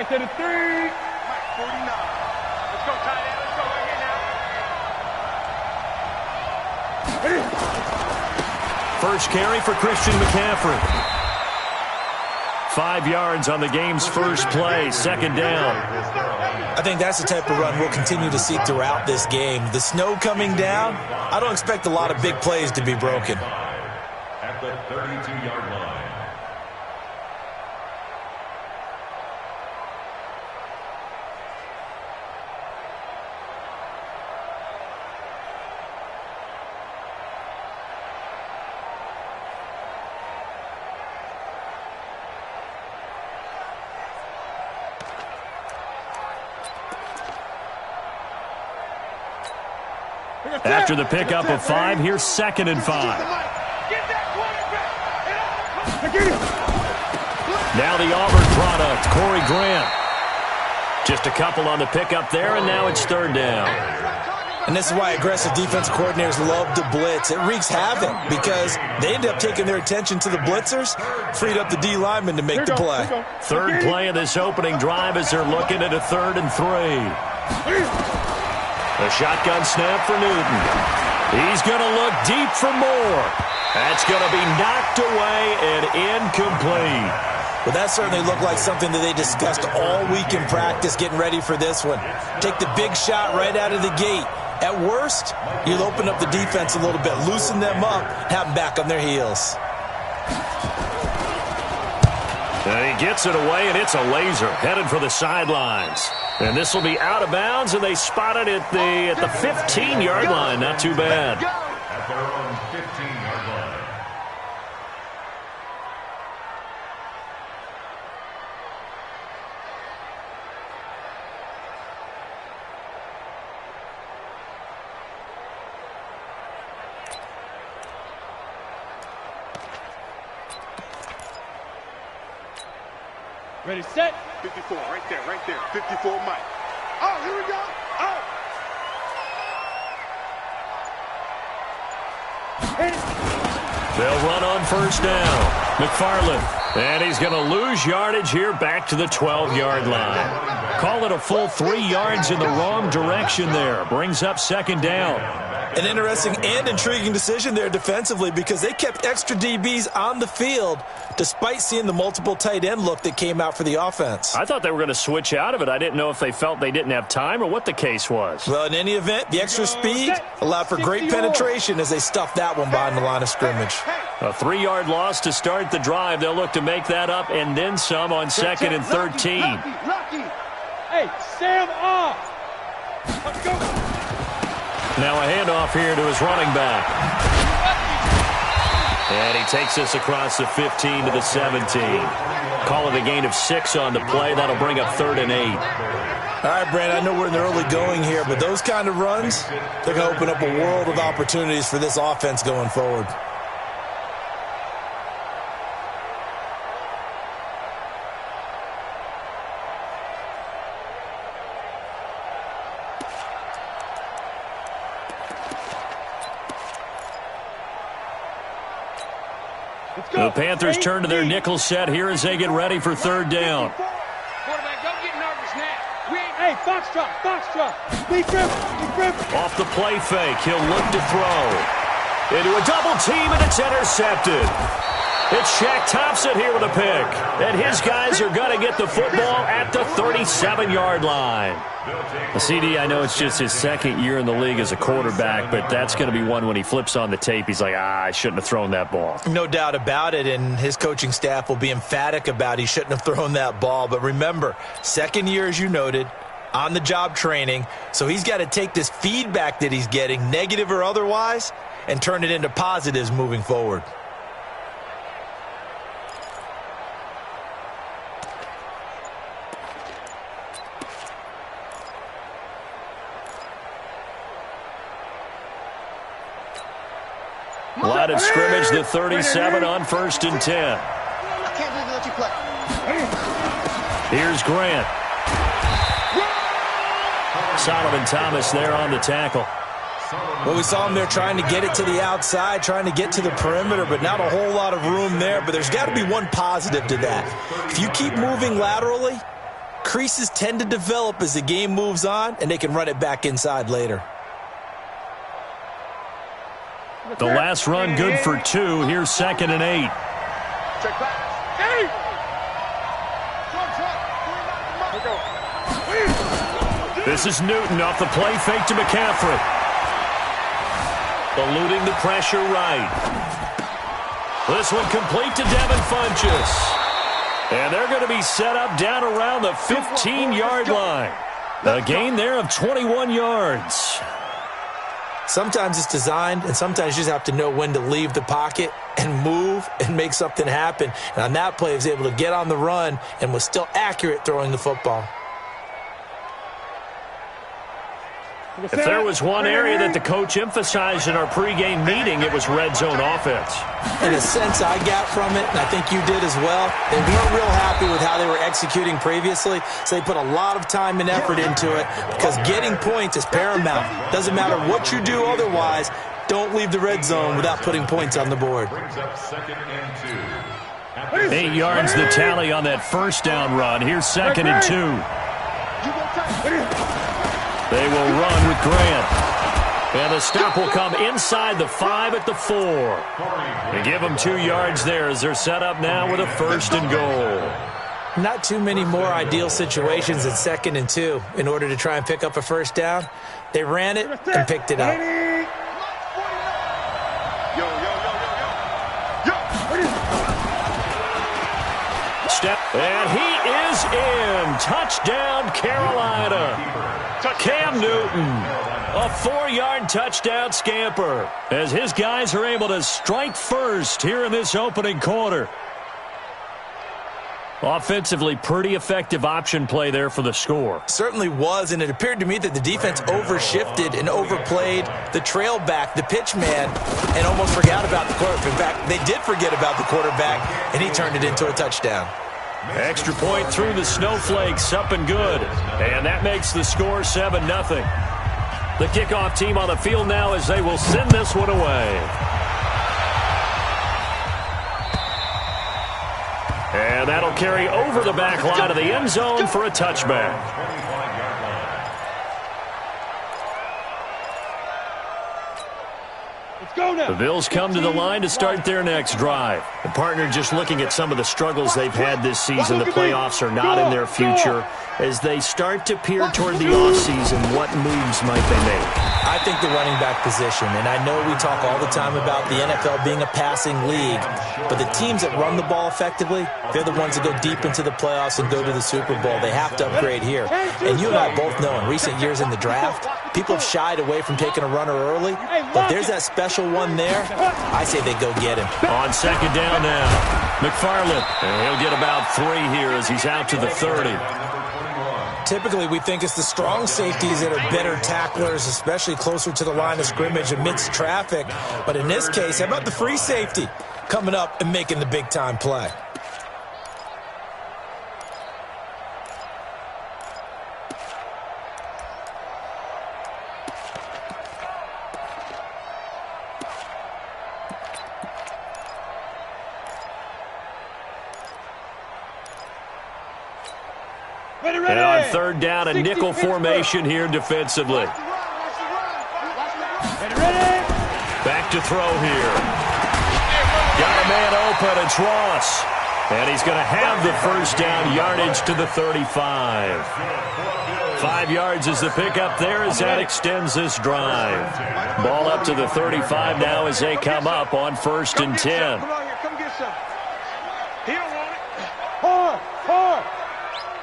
Right to the 3. Mike, 49. Let's go, tight end. Let's go right here now. First carry for Christian McCaffrey. 5 yards on the game's first play, second down. I think that's the type of run we'll continue to see throughout this game. The snow coming down, I don't expect a lot of big plays to be broken. At the 32-yard line. After the pickup of 5, here's 2nd and 5. Now the Auburn product, Corey Grant. Just a couple on the pickup there, and now it's 3rd down. And this is why aggressive defensive coordinators love to blitz. It wreaks havoc because they end up taking their attention to the blitzers, freed up the D lineman to make the play. 3rd play of this opening drive as they're looking at a 3rd and 3. A shotgun snap for Newton. He's going to look deep for more. That's going to be knocked away and incomplete. Well, that certainly looked like something that they discussed all week in practice getting ready for this one. Take the big shot right out of the gate. At worst, you'll open up the defense a little bit, loosen them up, have them back on their heels. And he gets it away, and it's a laser headed for the sidelines. And this will be out of bounds, and they spot it at the 15-yard line. Not too bad. At their own 15-yard line. Ready, set. 54, right there, right there. 54, Mike. Oh, here we go. Oh. They'll run on 1st down. McFarland. And he's going to lose yardage here back to the 12-yard line. Call it a full 3 yards in the wrong direction there. Brings up 2nd down. An interesting and intriguing decision there defensively because they kept extra DBs on the field despite seeing the multiple tight end look that came out for the offense. I thought they were going to switch out of it. I didn't know if they felt they didn't have time or what the case was. Well, in any event, the extra speed allowed for great penetration as they stuffed that one behind the line of scrimmage. A 3-yard loss to start the drive. They'll look to make that up and then some on 2nd and 13. Hey, Sam off. Let's go. Now a handoff here to his running back. And he takes this across the 15 to the 17. Call it a gain of 6 on the play. That'll bring up 3rd and 8. All right, Brand, I know we're in the early going here, but those kind of runs, they're going to open up a world of opportunities for this offense going forward. The Panthers turn to their nickel set here as they get ready for 3rd down. Quarterback, don't get nervous now. Hey, foxtrot. Be grip. Off the play fake, he'll look to throw. Into a double team, and it's intercepted. It's Shaq Thompson here with a pick. And his guys are going to get the football at the 37-yard line. CD, I know it's just his 2nd year in the league as a quarterback, but that's going to be one when he flips on the tape. He's like, I shouldn't have thrown that ball. No doubt about it, and his coaching staff will be emphatic about he shouldn't have thrown that ball. But remember, 2nd year, as you noted, on-the-job training, so he's got to take this feedback that he's getting, negative or otherwise, and turn it into positives moving forward. Line of scrimmage, the 37 on 1st and 10. I can't believe they let you play. Here's Grant. Solomon Thomas there on the tackle. Well, we saw him there trying to get it to the outside, trying to get to the perimeter, but not a whole lot of room there. But there's got to be one positive to that. If you keep moving laterally, Creases tend to develop as the game moves on, and they can run it back inside later. The last run good for 2. Here's 2nd and 8. Check back. This is Newton off the play fake to McCaffrey. Eluding the pressure right. This one complete to Devin Funchess. And they're going to be set up down around the 15-yard line. A gain there of 21 yards. Sometimes it's designed, and sometimes you just have to know when to leave the pocket and move and make something happen. And on that play, he was able to get on the run and was still accurate throwing the football. If there was one area that the coach emphasized in our pregame meeting, it was red zone offense. In a sense, I got from it, and I think you did as well. They weren't real happy with how they were executing previously, so they put a lot of time and effort into it because getting points is paramount. Doesn't matter what you do otherwise, don't leave the red zone without putting points on the board. 8 yards the tally on that first down run. Here's 2nd and 2. They will run with Grant. And the stop will come inside the 5 at the 4. They give them 2 yards there as they're set up now with a 1st and goal. Not too many more ideal situations than 2nd and 2 in order to try and pick up a first down. They ran it and picked it up. And he is in. Touchdown, Carolina. Cam Newton, a 4-yard touchdown scamper as his guys are able to strike first here in this opening quarter. Offensively, pretty effective option play there for the score. Certainly was, and it appeared to me that the defense overshifted and overplayed the trail back, the pitch man, and almost forgot about the quarterback. In fact, they did forget about the quarterback, and he turned it into a touchdown. Extra point through the snowflakes, up and good. And that makes the score 7-0. The kickoff team on the field now as they will send this one away. And that'll carry over the back line of the end zone for a touchback. The Bills come to the line to start their next drive. The partner just looking at some of the struggles they've had this season. The playoffs are not in their future. As they start to peer toward the offseason, what moves might they make? I think the running back position, and I know we talk all the time about the NFL being a passing league, but the teams that run the ball effectively, they're the ones that go deep into the playoffs and go to the Super Bowl. They have to upgrade here. And you and I both know in recent years in the draft, people have shied away from taking a runner early, but there's that special one there. I say they go get him. On second down now, McFarland. And he'll get about 3 here as he's out to the 30. Typically, we think it's the strong safeties that are better tacklers, especially closer to the line of scrimmage amidst traffic. But in this case, how about the free safety coming up and making the big-time play? And on third down, a nickel formation here defensively. Back to throw here. Got a man open, it's Ross. And he's going to have the first down, yardage to the 35. 5 yards is the pickup there as that extends this drive. Ball up to the 35 now as they come up on 1st and 10. Come on here, come get some. He don't want it. Hard.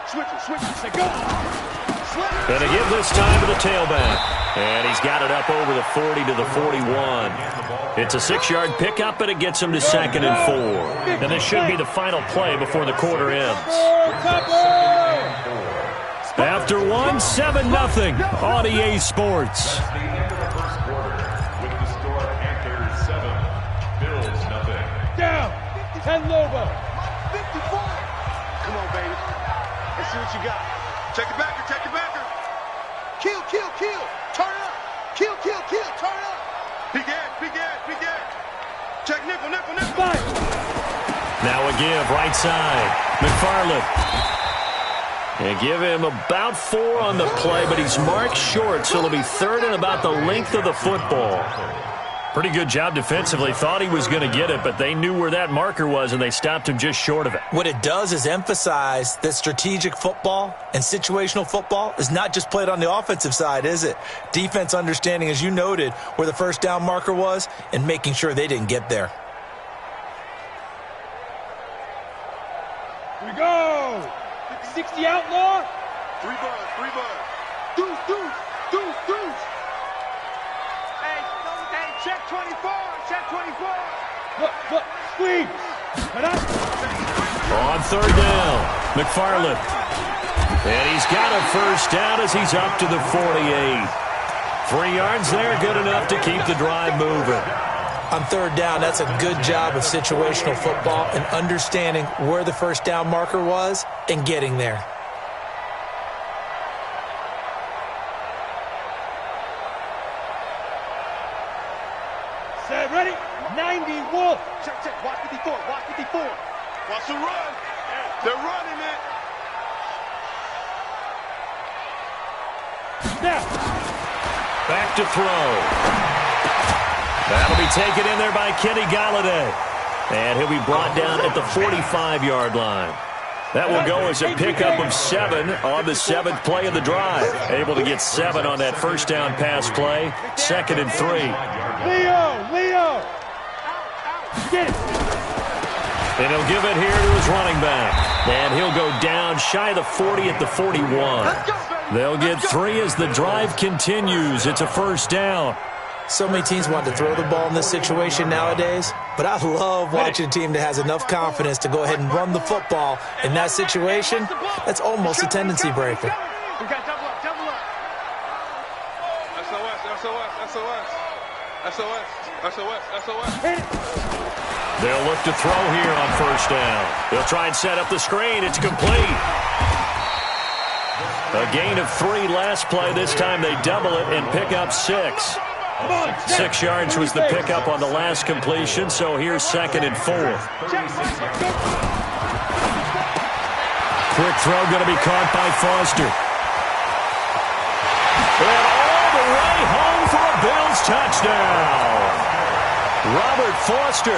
Switch it, say go. And a give this time to the tailback. And he's got it up over the 40 to the 41. It's a 6-yard pickup, and it gets him to 2nd and 4. And this should be the final play before the quarter ends. After 1, 7-0 on EA Sports. Down. 10 Lobo. 54. Come on, baby. Let's see what you got. Check it backer. Kill. Turn up. Kill. Turn up. Big edge. Check nickel. Now a give, right side. McFarland. And give him about 4 on the play, but he's marked short, so it'll be 3rd and about the length of the football. Pretty good job defensively. Thought he was going to get it, but they knew where that marker was, and they stopped him just short of it. What it does is emphasize that strategic football and situational football is not just played on the offensive side, is it? Defense understanding, as you noted, where the first down marker was and making sure they didn't get there. Here we go. 60 outlaw. 3 buzz. Deuce, deuce, deuce, deuce. Hey, check 24, check 24. Look, squeeze. On 3rd down, McFarland. And he's got a first down as he's up to the 48. 3 yards there, good enough to keep the drive moving. On 3rd down, that's a good job of situational football and understanding where the first down marker was and getting there. Set, ready? 90, Wolf. Check, watch 54, watch 54. Watch the run. They're running it. Snap. Back to throw. That'll be taken in there by Kenny Galladay. And he'll be brought down at the 45-yard line. That will go as a pickup of 7 on the 7th play of the drive. Able to get 7 on that first down pass play. 2nd and 3. Leo. Get it. And he'll give it here to his running back. And he'll go down shy of the 40 at the 41. They'll get 3 as the drive continues. It's a first down. So many teams want to throw the ball in this situation nowadays, but I love watching a team that has enough confidence to go ahead and run the football in that situation. That's almost a tendency breaker. We got double up. SOS. They'll look to throw here on first down. They'll try and set up the screen. It's complete. A gain of 3 last play. This time they double it and pick up 6. 6 yards was the pickup on the last completion, so here's 2nd and 4. Quick throw going to be caught by Foster. And all the way home for a Bills touchdown. Robert Foster,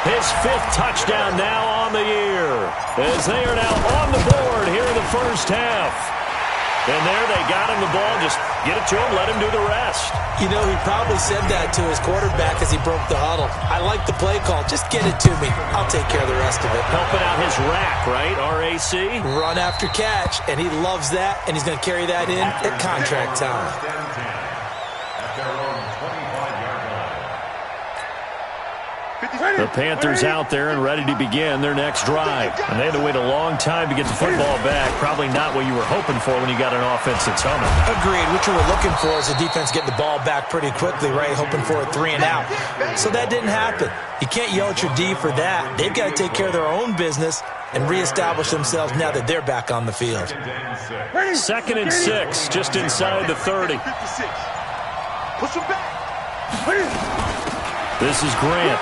his 5th touchdown now on the year, as they are now on the board here in the first half. And there they got him the ball. Just get it to him, let him do the rest. You know, he probably said that to his quarterback as he broke the huddle. I like the play call. Just get it to me. I'll take care of the rest of it. Helping out his rack, right? RAC? Run after catch, and he loves that, and he's going to carry that in at contract time. The Panthers out there and ready to begin their next drive. And they had to wait a long time to get the football back. Probably not what you were hoping for when you got an offense that's humming. Agreed. What you were looking for is the defense getting the ball back pretty quickly, right? Hoping for a 3 and out. So that didn't happen. You can't yell at your D for that. They've got to take care of their own business and reestablish themselves now that they're back on the field. 2nd and 6, just inside the 30. Push him back. This is Grant.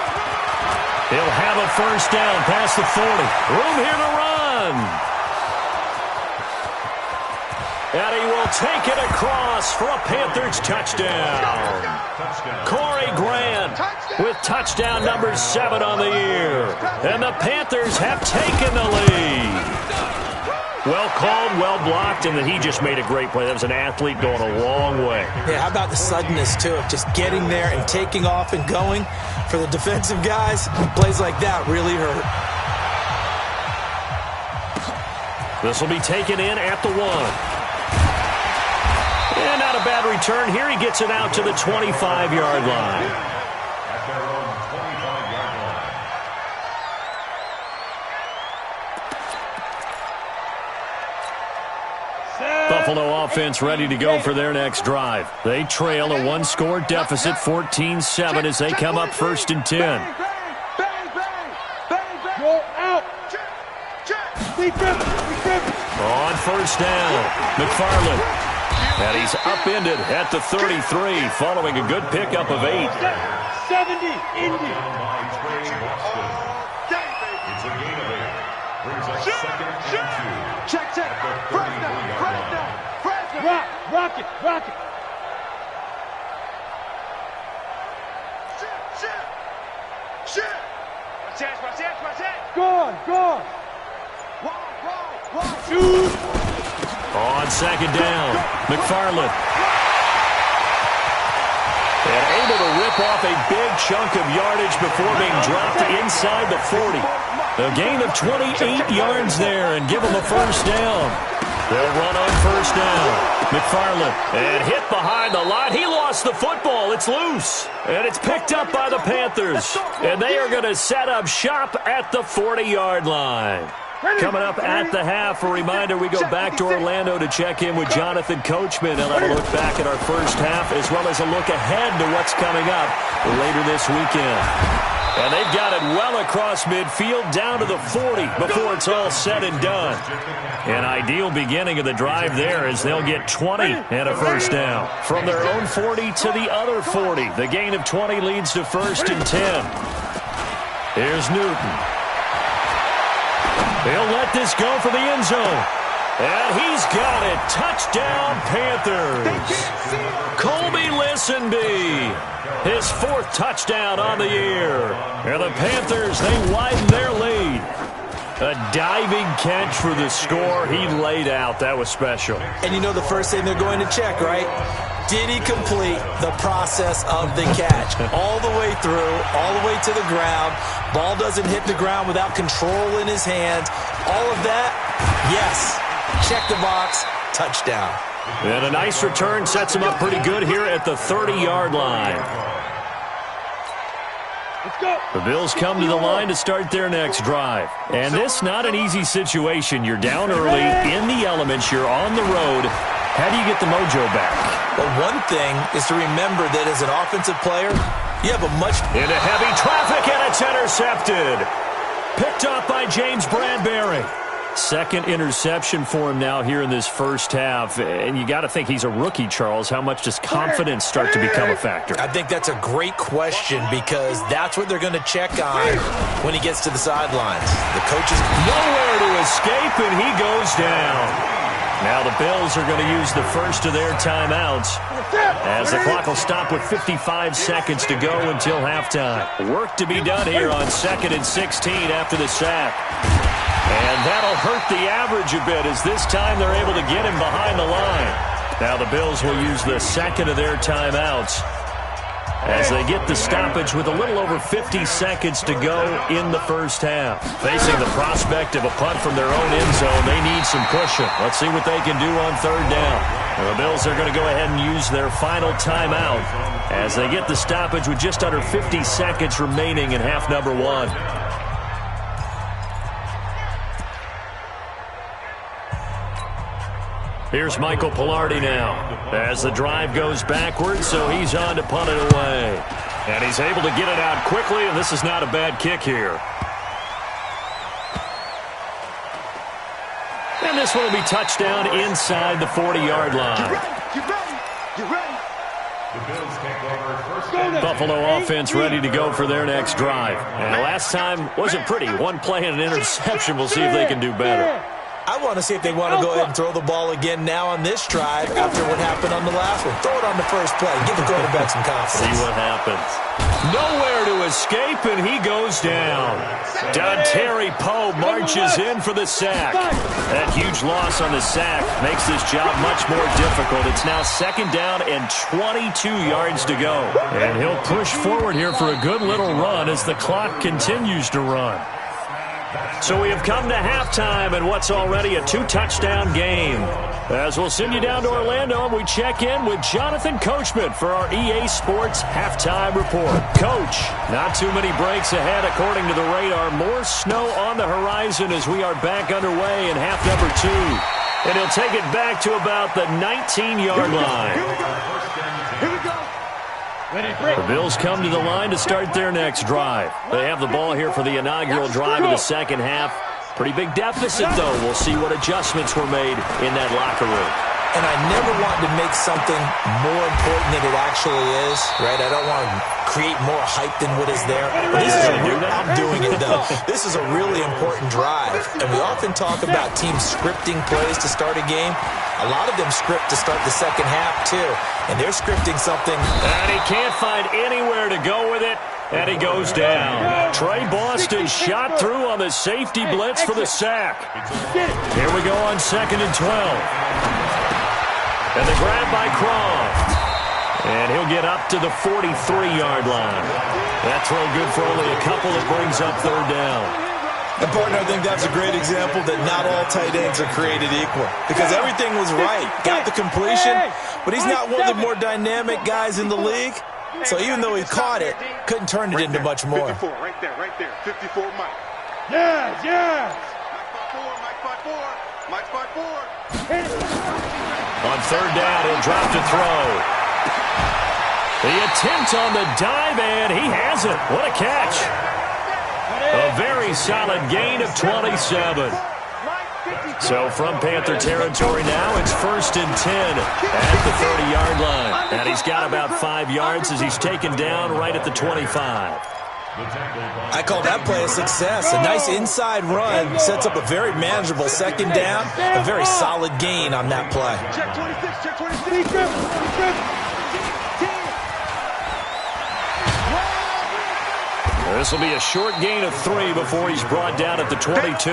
He'll have a first down past the 40. Room here to run. And he will take it across for a Panthers touchdown. Corey Grant with touchdown number 7 on the year. And the Panthers have taken the lead. Well called, well blocked, and then he just made a great play. That was an athlete going a long way. Yeah, how about the suddenness, too, of just getting there and taking off and going? For the defensive guys, plays like that really hurt. This will be taken in at the 1. And not a bad return. Here he gets it out to the 25-yard line. Buffalo offense ready to go for their next drive. They trail a 1-score deficit, 14-7, as they come up 1st and 10. Go out. On first down, McFarland. And he's upended at the 33, following a good pickup of 8. 70, Indy. Brings up second and 2. Check. Press down. Rock it. Shit. Watch that. Go on. Wall. Shoot. On second down, McFarland. And able to rip off a big chunk of yardage before being dropped inside the 40. A gain of 28 yards there and give them a first down. They'll run on first down. McFarland, and hit behind the line. He lost the football. It's loose. And it's picked up by the Panthers. And they are going to set up shop at the 40-yard line. Coming up at the half, a reminder, we go back to Orlando to check in with Jonathan Coachman. He'll have a look back at our first half as well as a look ahead to what's coming up later this weekend. And they've got it well across midfield down to the 40 before it's all said and done. An ideal beginning of the drive there as they'll get 20 and a first down. From their own 40 to the other 40. The gain of 20 leads to first and 10. Here's Newton. He'll let this go for the end zone. And he's got it. Touchdown, Panthers. Colby Listenby. His fourth touchdown on the year. And the Panthers, they widen their lead. A diving catch for the score. He laid out. That was special. And you know the first thing they're going to check, right? Did he complete the process of the catch? All the way through, all the way to the ground. Ball doesn't hit the ground without control in his hands. All of that, yes. Check the box, touchdown. And a nice return sets him up pretty good here at the 30-yard line. Let's go. The Bills come to the line to start their next drive. And this not an easy situation. You're down early, in the elements, you're on the road. How do you get the mojo back? Well, one thing is to remember that as an offensive player, you have a much... Into heavy traffic, and it's intercepted. Picked off by James Bradbury. Second interception for him now here in this first half. And you got to think he's a rookie, Charles. How much does confidence start to become a factor? I think that's a great question because that's what they're going to check on when he gets to the sidelines. The coach is nowhere to escape, and he goes down. Now the Bills are going to use the first of their timeouts as the clock will stop with 55 seconds to go until halftime. Work to be done here on 2nd and 16 after the sack. And that'll hurt the average a bit as this time they're able to get him behind the line. Now the Bills will use the second of their timeouts as they get the stoppage with a little over 50 seconds to go in the first half. Facing the prospect of a punt from their own end zone, they need some pushing. Let's see what they can do on third down. And the Bills are going to go ahead and use their final timeout as they get the stoppage with just under 50 seconds remaining in half number one. Here's Michael Pilardi now as the drive goes backwards, so he's on to punt it away. And he's able to get it out quickly, and this is not a bad kick here. And this one will be touchdown inside the 40-yard line. Get ready. The Bills take over first down. Buffalo offense ready to go for their next drive. And last time wasn't pretty. One play and an interception. We'll see if they can do better. I want to see if they want to go ahead and throw the ball again now on this drive after what happened on the last one. Throw it on the first play. Give the quarterback some confidence. See what happens. Nowhere to escape, and he goes down. Dontari Poe marches in for the sack. That huge loss on the sack makes this job much more difficult. It's now second down and 22 yards to go. And he'll push forward here for a good little run as the clock continues to run. So we have come to halftime in what's already a two-touchdown game. As we'll send you down to Orlando, and we check in with Jonathan Coachman for our EA Sports Halftime Report. Coach, not too many breaks ahead according to the radar. More snow on the horizon as we are back underway in half number two. And he'll take it back to about the 19-yard line. Here we go. The Bills come to the line to start their next drive. They have the ball here for the inaugural drive of the second half. Pretty big deficit, though. We'll see what adjustments were made in that locker room. and I never want to make something more important than it actually is, right? I don't want to create more hype than what is there. But this is I'm doing it, though. This is a really important drive, and we often talk about teams scripting plays to start a game. A lot of them script to start the second half, too, and they're scripting something. And he can't find anywhere to go with it, and he goes down. Trey Boston shot through on the safety blitz for the sack. Here we go on 2nd and 12. And the grab by Croft. And he'll get up to the 43-yard line. That throw good for only a couple. That brings up 3rd down. And, partner, I think that's a great example that not all tight ends are created equal. Because everything was right. Got the completion, but he's not one of the more dynamic guys in the league. So even though he caught it, couldn't turn it into much more. 54, right there. 54, Mike. Yes. Mike 5-4. On 3rd down, he'll drop to throw. The attempt on the dive, and he has it. What a catch. A very solid gain of 27. So from Panther territory now, it's 1st and 10 at the 30-yard line. And he's got about 5 yards as he's taken down right at the 25. I call that play a success. A nice inside run sets up a very manageable 2nd down, a very solid gain on that play. Check 26, check 26. This will be a short gain of 3 before he's brought down at the 22.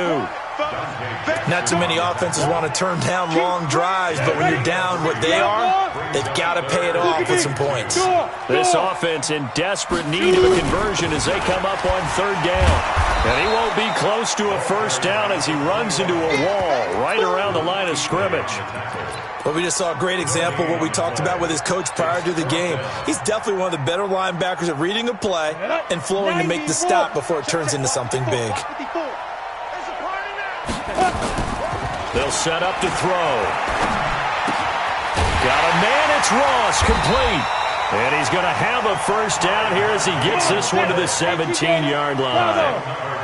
Not too many offenses want to turn down long drives, but when you're down what they are, they've got to pay it off with some points. This offense in desperate need of a conversion as they come up on 3rd down. And he won't be close to a 1st down as he runs into a wall right around the line of scrimmage. Well, we just saw a great example of what we talked about with his coach prior to the game. He's definitely one of the better linebackers at reading a play and flowing to make the stop before it turns into something big. They'll set up to throw. Got a man, it's Ross, complete. And he's going to have a 1st down here as he gets this one to the 17-yard line.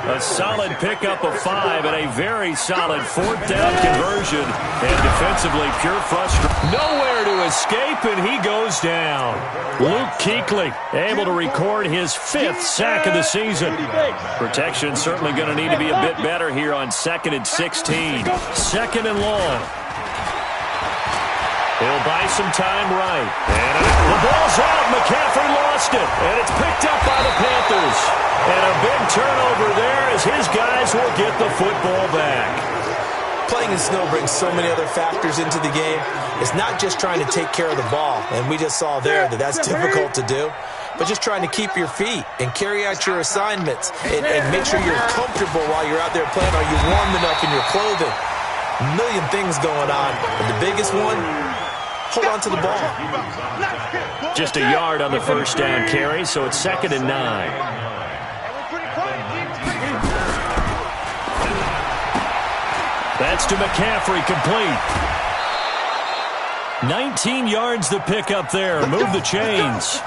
A solid pickup of 5 and a very solid 4th down conversion. And defensively, pure frustration. Nowhere to escape, and he goes down. Luke Kuechly able to record his 5th sack of the season. Protection certainly going to need to be a bit better here on 2nd and 16. 2nd and long. He'll buy some time right. And the ball's out. McCaffrey lost it. And it's picked up by the Panthers. And a big turnover there as his guys will get the football back. Playing in snow brings so many other factors into the game. It's not just trying to take care of the ball. And we just saw there that that's difficult to do. But just trying to keep your feet and carry out your assignments and make sure you're comfortable while you're out there playing. Are you warm enough in your clothing? A million things going on. But the biggest one, hold on to the ball. Just a yard on the 1st down carry, so it's 2nd and 9. That's to McCaffrey, complete. 19 yards to pick up there. Move the chains.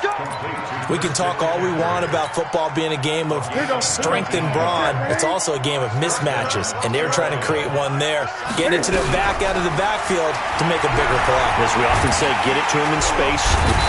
We can talk all we want about football being a game of strength and brawn. It's also a game of mismatches, and they're trying to create one there. Get it to the back out of the backfield to make a bigger play. As we often say, get it to him in space.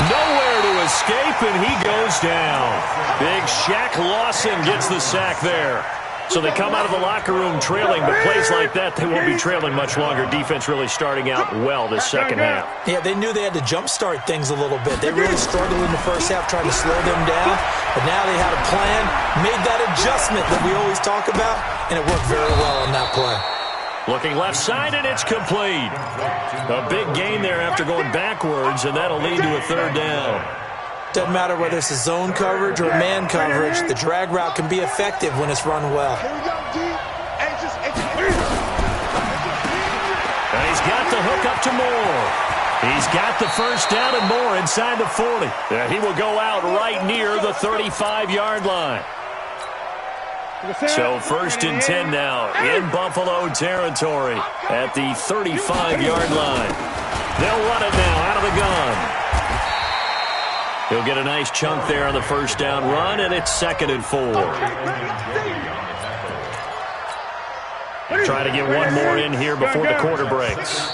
Nowhere to escape, and he goes down. Big Shaq Lawson gets the sack there. So they come out of the locker room trailing, but plays like that, they won't be trailing much longer. Defense really starting out well this second half. Yeah, they knew they had to jumpstart things a little bit. They really struggled in the first half trying to slow them down, but now they had a plan, made that adjustment that we always talk about, and it worked very well on that play. Looking left side, and it's complete. A big gain there after going backwards, and that'll lead to a 3rd down. Doesn't matter whether it's a zone coverage or man coverage, the drag route can be effective when it's run well. And he's got the hook up to Moore. He's got the 1st down and Moore inside the 40. And he will go out right near the 35-yard line. So 1st and 10 now in Buffalo territory at the 35-yard line. They'll run it now out of the gun. He'll get a nice chunk there on the 1st down run, and it's 2nd and 4. Try to get one more in here before the quarter breaks.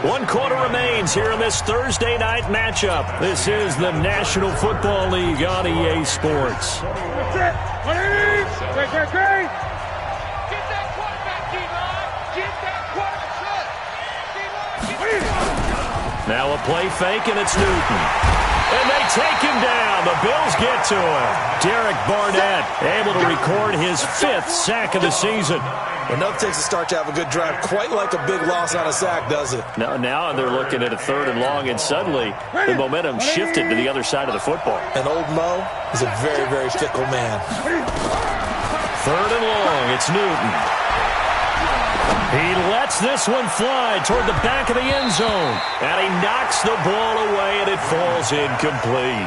1 quarter remains here in this Thursday night matchup. This is the National Football League on EA Sports. That's it. Great. Get that quarterback, D-line. Get that quarterback. Now a play fake, and it's Newton. And they take him down. The Bills get to him. Derek Barnett able to record his 5th sack of the season. Enough takes a start to have a good drive. Quite like a big loss on a sack, does it? Now they're looking at a 3rd and long, and suddenly the momentum shifted to the other side of the football. And old Mo is a very, very fickle man. 3rd and long. It's Newton. He lets this one fly toward the back of the end zone. And he knocks the ball away, and it falls incomplete.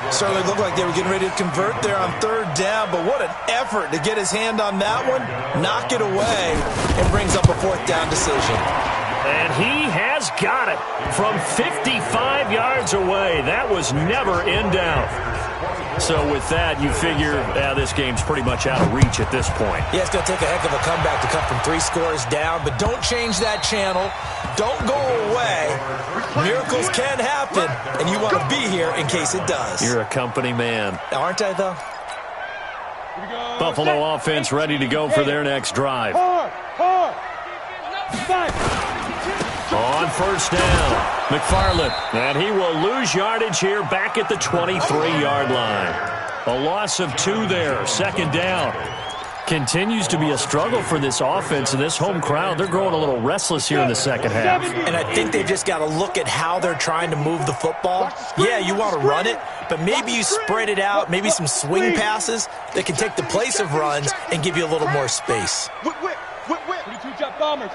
Certainly looked like they were getting ready to convert there on 3rd down, but what an effort to get his hand on that one, knock it away, and brings up a 4th down decision. And he has got it from 55 yards away. That was never in doubt. So with that, you figure this game's pretty much out of reach at this point. Yeah, it's going to take a heck of a comeback to come from 3 scores down, but don't change that channel. Don't go away. Miracles can happen, and you want to be here in case it does. You're a company man. Aren't I, though? Buffalo offense ready to go for their next drive. On 1st down, McFarland, and he will lose yardage here back at the 23-yard line. A loss of 2 there, 2nd down. Continues to be a struggle for this offense and this home crowd. They're growing a little restless here in the second half. And I think they've just got to look at how they're trying to move the football. Yeah, you want to run it, but maybe you spread it out, maybe some swing passes that can take the place of runs and give you a little more space. 22 jet bombers.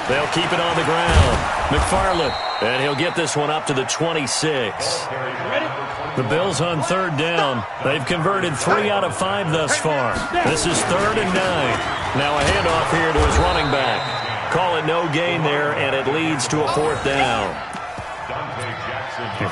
They'll keep it on the ground. McFarland, and he'll get this one up to the 26. The Bills on 3rd down. They've converted 3 out of 5 thus far. This is 3rd and 9. Now a handoff here to his running back. Call it no gain there, and it leads to a 4th down.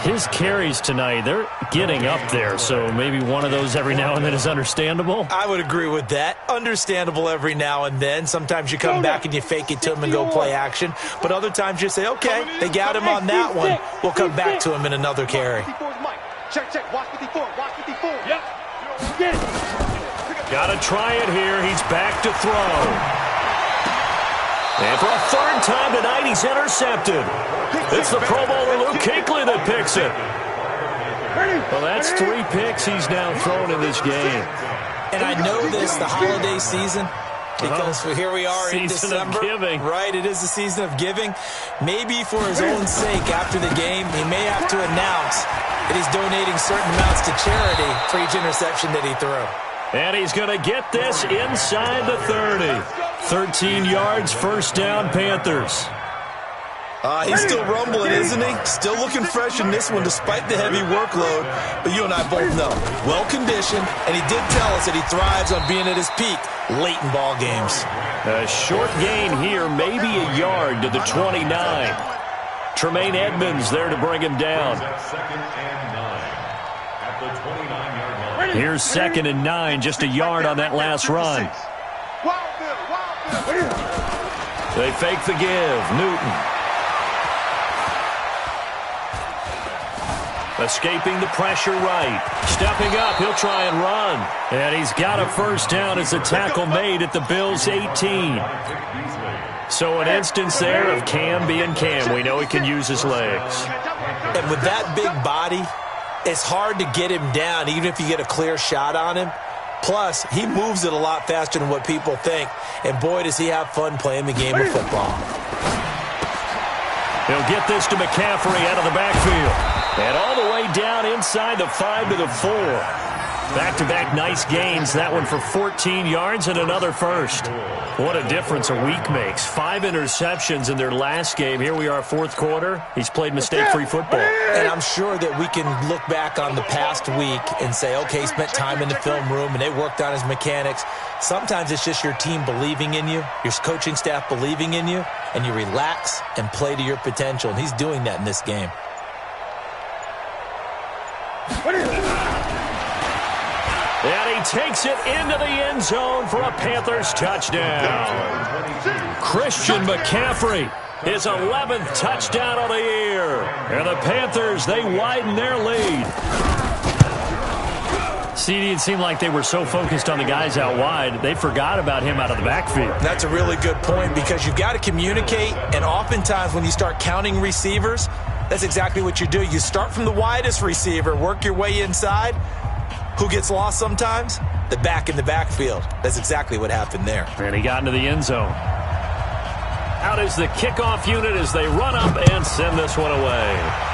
His carries tonight, they're getting up there, so maybe one of those every now and then is understandable. I would agree with that. Understandable every now and then. Sometimes you come back and you fake it to him and go play action. But other times you say, okay, they got him on that one. We'll come back to him in another carry. Check. Watch 54. Yep. Get it. Got to try it here. He's back to throw. And for a 3rd time tonight, he's intercepted. It's the Pro Bowler Luke Kuechly that picks it. Well, that's 3 picks he's now thrown in this game. And I know this, the holiday season, because here we are in December. Season of giving. Right, it is the season of giving. Maybe for his own sake after the game, he may have to announce that he's donating certain amounts to charity for each interception that he threw. And he's going to get this inside the 30. 13 yards, 1st down, Panthers. He's still rumbling, isn't he? Still looking fresh in this one despite the heavy workload. But you and I both know, well-conditioned, and he did tell us that he thrives on being at his peak late in ball games. A short gain here, maybe a yard to the 29. Tremaine Edmonds there to bring him down. Here's 2nd and 9, just a yard on that last run. They fake the give. Newton. Escaping the pressure right. Stepping up, he'll try and run. And he's got a 1st down as a tackle made at the Bills' 18. So an instance there of Cam being Cam. We know he can use his legs. And with that big body, it's hard to get him down, even if you get a clear shot on him. Plus, he moves it a lot faster than what people think. And boy, does he have fun playing the game of football. He'll get this to McCaffrey out of the backfield. And all the way down inside the 5 to the 4. Back-to-back nice gains. That one for 14 yards and another 1st. What a difference a week makes. 5 interceptions in their last game. Here we are, 4th quarter. He's played mistake-free football. And I'm sure that we can look back on the past week and say, okay, he spent time in the film room and they worked on his mechanics. Sometimes it's just your team believing in you, your coaching staff believing in you, and you relax and play to your potential. And he's doing that in this game. And he takes it into the end zone for a Panthers touchdown. Christian McCaffrey, his 11th touchdown of the year. And the Panthers, they widen their lead. CD, it seemed like they were so focused on the guys out wide, they forgot about him out of the backfield. That's a really good point because you've got to communicate, and oftentimes when you start counting receivers, that's exactly what you do. You start from the widest receiver, work your way inside. Who gets lost sometimes? The back in the backfield. That's exactly what happened there. And he got into the end zone. Out is the kickoff unit as they run up and send this one away.